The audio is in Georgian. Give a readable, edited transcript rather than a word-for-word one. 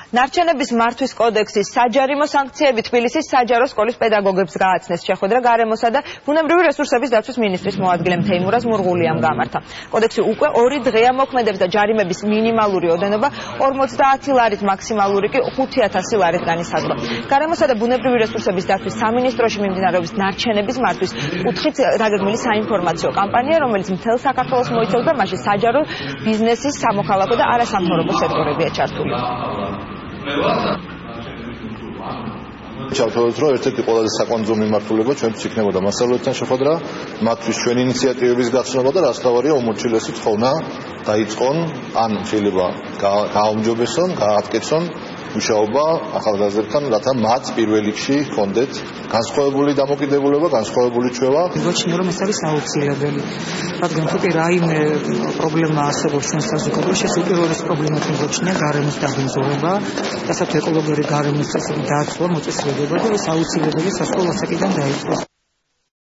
ნარჩენების მართვის კოდექსის საჯარიმო საანქციები თბილისის საჯარო სკოლის პედაგოგებს გააცნეს შეხვედრა გარემოსა და ბუნებრივი რესურსების დაცვის მინისტრის მოადგილემ თეიმურაზ მურღულიამ გამართა. კოდექსი უკვე 2 დღეა მოქმედებს და ჯარიმების მინიმალური ოდენობა 50 ლარით, მაქსიმალური კი 5000 ლარით განისაზღვრა. გარემოსა და ბუნებრივი რესურსების დაცვის სამინისტროში მიმდინარეობს ნარჩენების მართვის კუთხით დაგეგმილი საინფორმაციო კამპანია, რომელიც მთელ საქართველოს მოიცავს და მასში საჯარო ბიზნესის, სამოქალაქო და არასამთავრობო სექტორებია ჩართული. ჩავთვალოთ, რომ ერთ-ერთი ყველაზე საკვანძო მიმართულება ჩვენთვის იქნებოდა მასწავლებლებთან შეხვედრა, მათთვის ჩვენი ინიციატივების გაცნობა და რაც თავარია უმორჩილესი თხოვნა დაიწყონ, ან შეიძლება გააუმჯობესონ, გააკეთონ მუშაობა ახალგაზრდებთან, რათა მათ პირველ რიგში ჰქონდეთ განსხვავებული დამოკიდებულება, განსხვავებული ჩვევა. მიგოჩნია, რომ ეს არის აუცილებელი. რადგან თუ კი რაიმე პრობლემა არსებობს ჩვენ საზოგადოებაში, ეს უპირველეს პრობლემად მიგოჩნია გარემოს დაბინძურება, რასაც ეკოლოგიური გარემოს წესრიგი დაცვა, მოწესრიგება და ეს აუცილებელი სასკოლო ასაკიდან დაიწყოს.